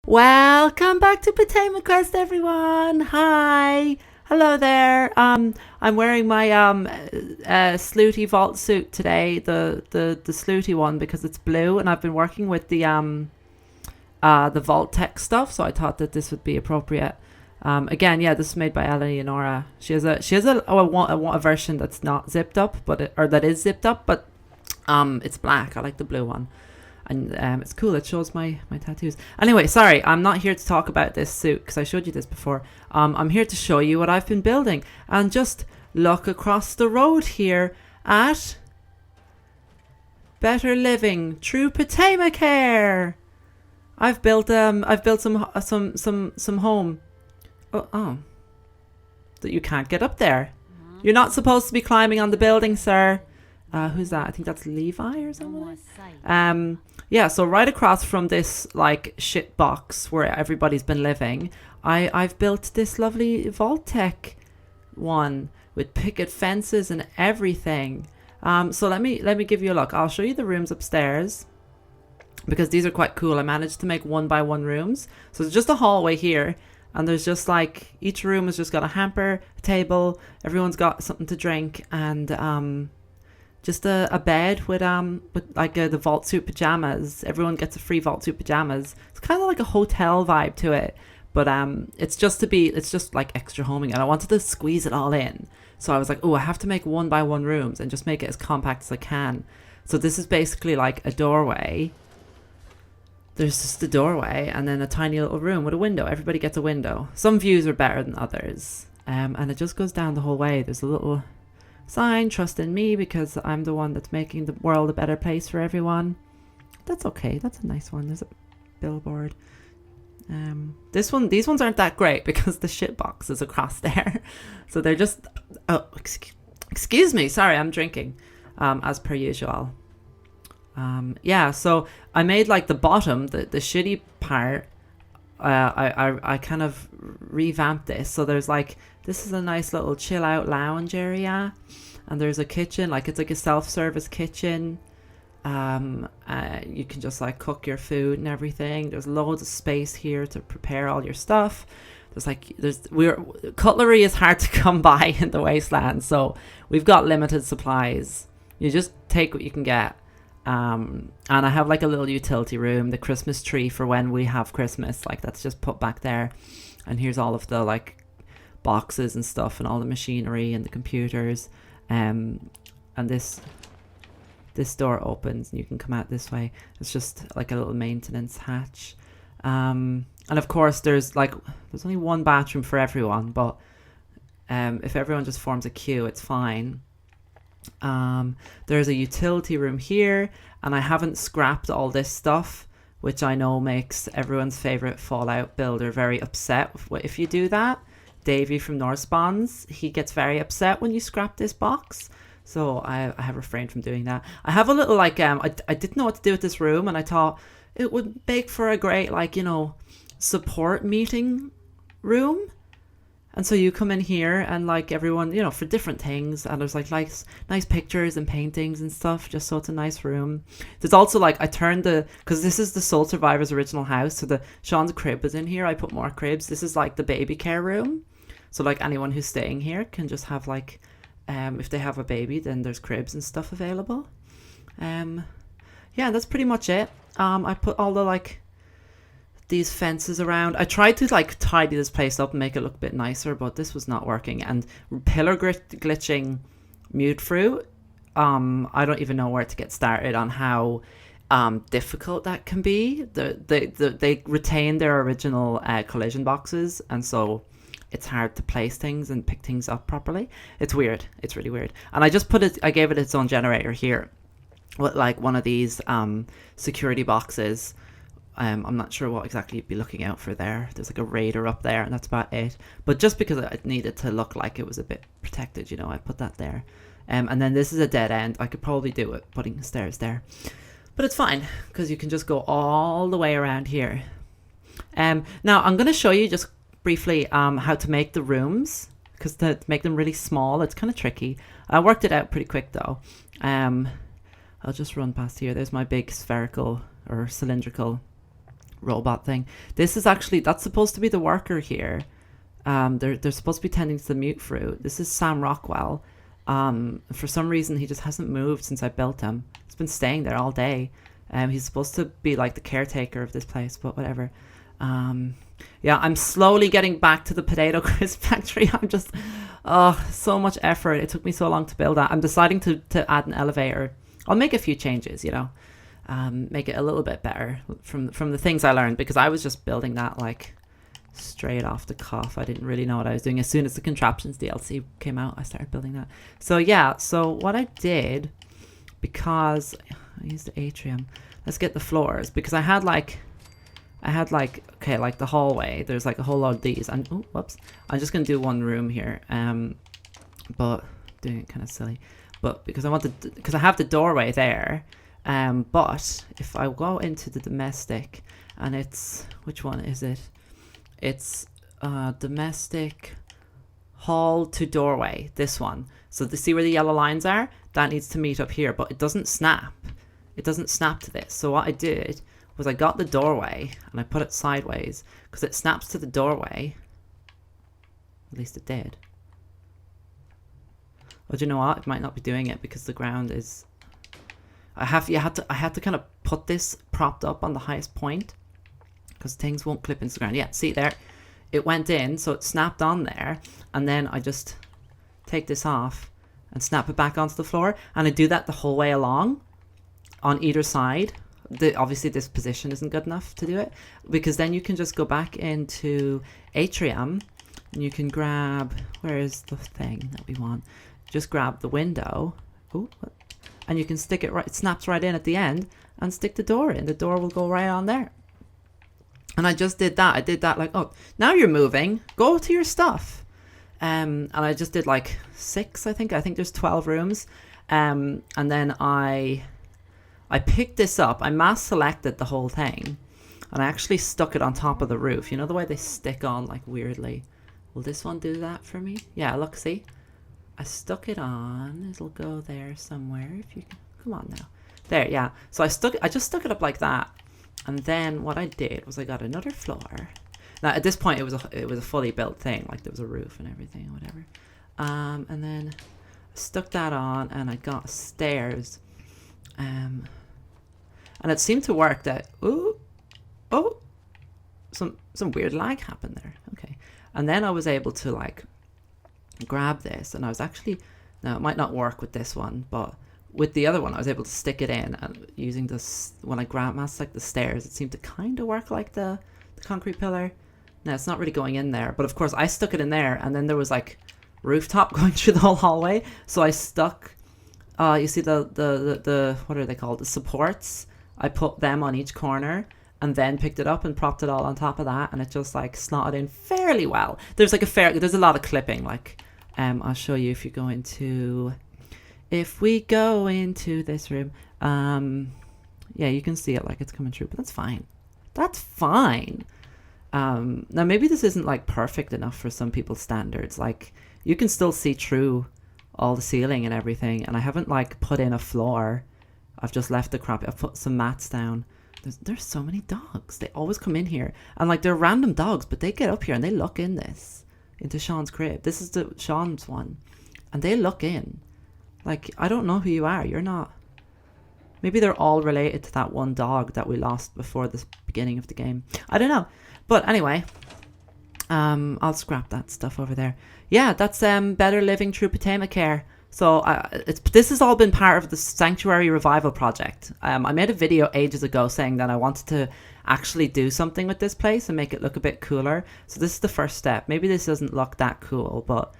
Welcome back to Potemaquest, everyone. Hi, hello there. I'm wearing my Slooty Vault suit today, the Slooty one because it's blue, and I've been working with the Vault Tec stuff, so I thought that this would be appropriate. Again, yeah, this is made by Elianora. She has a version that's not zipped up, or that is zipped up, but it's black. I like the blue one. And it's cool. It shows my tattoos. Anyway, sorry, I'm not here to talk about this suit because I showed you this before. I'm here to show you what I've been building. And just look across the road here at Better Living Through PotemaCare. I've built some home. Oh, that you can't get up there. You're not supposed to be climbing on the building, sir. Who's that? I think that's Levi or something. Yeah, so right across from this like shit box where everybody's been living, I've built this lovely Vault Tec one with picket fences and everything. So let me give you a look. I'll show you the rooms upstairs because these are quite cool. I managed to make 1x1 rooms. So it's just a hallway here, and there's just like each room has just got a hamper, a table, everyone's got something to drink, and just a bed with like the Vault Suit pajamas. Everyone gets a free Vault Suit pajamas. It's kind of like a hotel vibe to it, but it's just like extra homing, and I wanted to squeeze it all in. So I was like, oh, I have to make 1x1 rooms and just make it as compact as I can. So this is basically like a doorway. There's just a doorway and then a tiny little room with a window. Everybody gets a window. Some views are better than others, and it just goes down the whole way. There's a little sign, trust in me, because I'm the one that's making the world a better place for everyone. That's okay. That's a nice one. There's a billboard. These ones aren't that great because the shit box is across there. So they're just, excuse me. Sorry, I'm drinking, as per usual. Yeah, so I made like the bottom, the shitty part. I kind of revamped this. So there's like, this is a nice little chill out lounge area, and there's a kitchen, like it's like a self-service kitchen. You can just like cook your food and everything. There's loads of space here to prepare all your stuff. Cutlery is hard to come by in the wasteland, so we've got limited supplies. You just take what you can get. And I have like a little utility room, the Christmas tree for when we have Christmas, like that's just put back there. And here's all of the like boxes and stuff and all the machinery and the computers. And this door opens and you can come out this way. It's just like a little maintenance hatch. And of course there's only one bathroom for everyone, but if everyone just forms a queue, it's fine. There's a utility room here, and I haven't scrapped all this stuff, which I know makes everyone's favorite Fallout builder very upset if you do that. Davey from Northspawns, he gets very upset when you scrap this box, so I have refrained from doing that. I have a little I didn't know what to do with this room, and I thought it would make for a great support meeting room. And so you come in here and like everyone, for different things. And there's like nice pictures and paintings and stuff, just so it's a nice room. There's also because this is the Soul Survivor's original house. So Sean's crib is in here. I put more cribs. This is like the baby care room. So like anyone who's staying here can just have if they have a baby, then there's cribs and stuff available. Yeah, that's pretty much it. I put all the these fences around. I tried to tidy this place up and make it look a bit nicer, but this was not working. And pillar glitching mute through, I don't even know where to get started on how difficult that can be. They retain their original collision boxes, and so it's hard to place things and pick things up properly. It's weird. It's really weird. And I gave it its own generator here with one of these security boxes. I'm not sure what exactly you'd be looking out for there. There's a radar up there, and that's about it. But just because it needed to look like it was a bit protected, I put that there. And then this is a dead end. I could probably do it putting stairs there. But it's fine, because you can just go all the way around here. Now, I'm going to show you just briefly how to make the rooms, because to make them really small, it's kind of tricky. I worked it out pretty quick, though. I'll just run past here. There's my big spherical or cylindrical robot thing. This is actually, that's supposed to be the worker here. They're supposed to be tending to the mute fruit. This is Sam Rockwell. For some reason, he just hasn't moved since I built him. He's been staying there all day. He's supposed to be like the caretaker of this place, but whatever. Yeah, I'm slowly getting back to the potato crisp factory. I'm just, so much effort. It took me so long to build that. I'm deciding to add an elevator. I'll make a few changes, you know, make it a little bit better from the things I learned, because I was just building that like straight off the cuff. I didn't really know what I was doing. As soon as the Contraptions DLC came out, I started building that. So yeah, so what I did, because I used the atrium, let's get the floors, because I had like, okay, like the hallway, there's like a whole lot of these, and oh, whoops, I'm just gonna do one room here, but doing it kind of silly, but because I have the doorway there, but if I go into the domestic, and it's, which one is it? It's domestic hall to doorway, this one. So to see where the yellow lines are, that needs to meet up here, but it doesn't snap. It doesn't snap to this. So what I did was I got the doorway and I put it sideways, because it snaps to the doorway. At least it did. But you know what? It might not be doing it because the ground is... I had to kind of put this propped up on the highest point, because things won't clip into the ground. Yeah, see there? It went in, so it snapped on there, and then I just take this off and snap it back onto the floor, and I do that the whole way along on either side. Obviously this position isn't good enough to do it, because then you can just go back into atrium and you can grab, where is the thing that we want? Just grab the window. Ooh, and you can stick it right, it snaps right in at the end, and stick the door in. The door will go right on there. And I just did that. I did that like, oh, now you're moving, go to your stuff. And I just did like 6, I think there's 12 rooms. And then I picked this up, I mass selected the whole thing, and I actually stuck it on top of the roof. You know the way they stick on like weirdly? Will this one do that for me? Yeah, look, see? I stuck it on, it'll go there somewhere if you can, come on now. There, yeah. So I just stuck it up like that. And then what I did was I got another floor. Now at this point it was a fully built thing, like there was a roof and everything or whatever. And then I stuck that on, and I got stairs. And it seemed to work that, some weird lag happened there. Okay. And then I was able to like grab this, and I was actually, now it might not work with this one, but with the other one I was able to stick it in, and using this, when I mass like the stairs, it seemed to kind of work like the concrete pillar. Now it's not really going in there, but of course I stuck it in there, and then there was like rooftop going through the whole hallway, so I stuck you see the what are they called, the supports, I put them on each corner, and then picked it up and propped it all on top of that, and it just like slotted in fairly well. There's a lot of clipping, like I'll show you if we go into this room, yeah, you can see it like it's coming through, but that's fine. Now maybe this isn't like perfect enough for some people's standards, like you can still see through all the ceiling and everything, and I haven't like put in a floor. I've just left the crap. I've put some mats down. There's so many dogs. They always come in here, and like they're random dogs, but they get up here and they look into Sean's crib. This is Sean's one, and they look in. Like, I don't know who you are. You're not. Maybe they're all related to that one dog that we lost before the beginning of the game. I don't know. But anyway, I'll scrap that stuff over there. Yeah, that's Better Living Through PotemaCare. So this has all been part of the Sanctuary Revival project. I made a video ages ago saying that I wanted to actually do something with this place and make it look a bit cooler. So this is the first step. Maybe this doesn't look that cool, but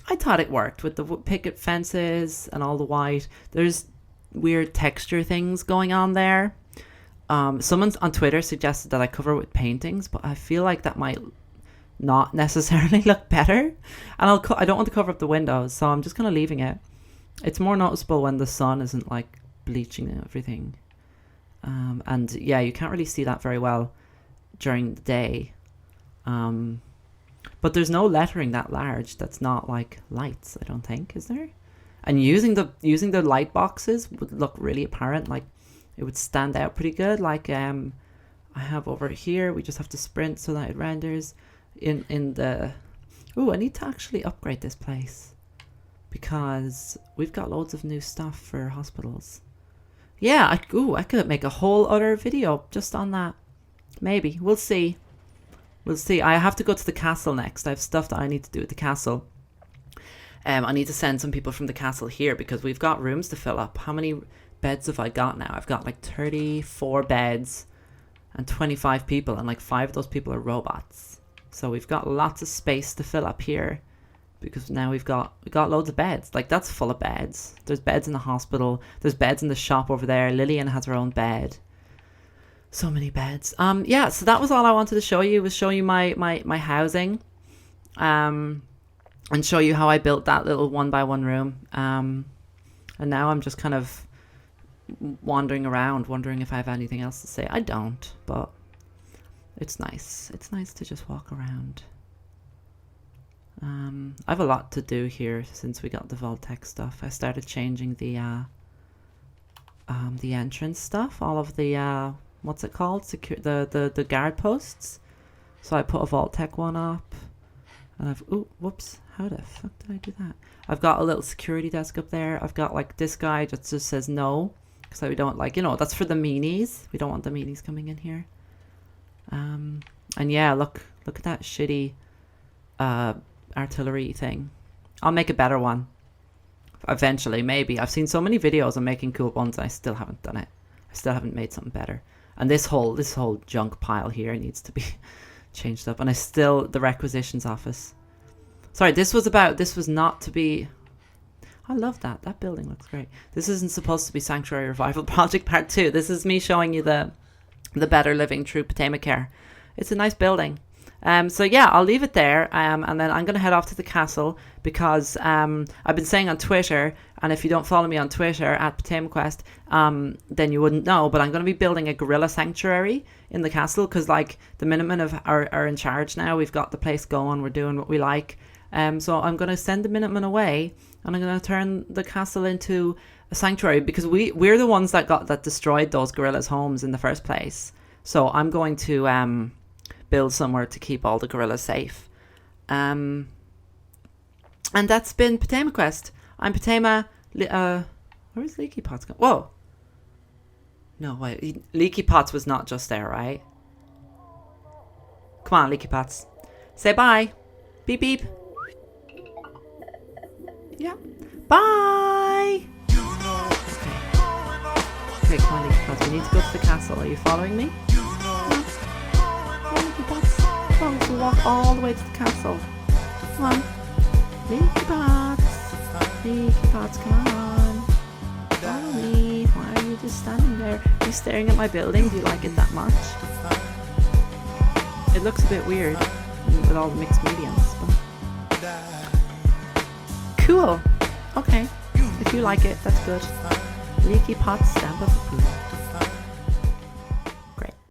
I thought it worked with the picket fences and all the white. There's weird texture things going on there. Someone on Twitter suggested that I cover it with paintings, but I feel like that might not necessarily look better, and I don't want to cover up the windows, so I'm just kind of leaving it. It's more noticeable when the sun isn't like bleaching everything, and yeah, you can't really see that very well during the day, but there's no lettering that large that's not like lights, I don't think, is there? And using the light boxes would look really apparent, like it would stand out pretty good. Like I I have over here, we just have to sprint so that it renders in the... Ooh, I need to actually upgrade this place because we've got loads of new stuff for hospitals. Yeah, I could make a whole other video just on that. Maybe. We'll see. We'll see. I have to go to the castle next. I have stuff that I need to do at the castle. I need to send some people from the castle here because we've got rooms to fill up. How many beds have I got now? I've got like 34 beds and 25 people, and like 5 of those people are robots. So we've got lots of space to fill up here because now we got loads of beds. Like that's full of beds. There's beds in the hospital. There's beds in the shop over there. Lillian has her own bed. So many beds. Yeah, so that was all I wanted to show you, was show you my housing. And show you how I built that little 1-by-1 room. And now I'm just kind of wandering around, wondering if I have anything else to say. I don't, but it's nice. It's nice to just walk around. I have a lot to do here since we got the Vault Tec stuff. I started changing the entrance stuff, all of the what's it called? The guard posts. So I put a Vault Tec one up, and I've whoops, how the fuck did I do that? I've got a little security desk up there. I've got like this guy just says no, because we don't like, you know, that's for the meanies. We don't want the meanies coming in here. And yeah, look at that shitty artillery thing. I'll make a better one eventually, maybe. I've seen so many videos of making cool ones and I still haven't done it. I still haven't made something better. And this whole junk pile here needs to be changed up. And the requisitions office. Sorry, this was not to be... I love that. That building looks great. This isn't supposed to be Sanctuary Revival Project Part 2. This is me showing you the Better Living Through PotemaCare. It's a nice building. So yeah, I'll leave it there. And then I'm going to head off to the castle because I've been saying on Twitter, and if you don't follow me on Twitter at Potemaquest, then you wouldn't know, but I'm going to be building a gorilla sanctuary in the castle because like the Minutemen are in charge now. We've got the place going. We're doing what we like. So I'm going to send the Minutemen away and I'm going to turn the castle into a sanctuary because we're the ones that destroyed those gorillas' homes in the first place. So I'm going to build somewhere to keep all the gorillas safe. And that's been Potemaquest. I'm Potema. Where's Leaky Pots going? Whoa. No, wait. Leaky Pots was not just there, right? Come on, Leaky Pots. Say bye. Beep, beep. Yeah. Bye. Okay, come on, Leaky Pots. We need to go to the castle. Are you following me? Come on, we'll walk all the way to the castle. Come on. Leaky Pots. Leaky Pots, come on. Follow me. Why are you just standing there? Are you staring at my building? Do you like it that much? It looks a bit weird with all the mixed mediums. But... Cool. Okay. If you like it, that's good. Leaky Pots stamp of approval.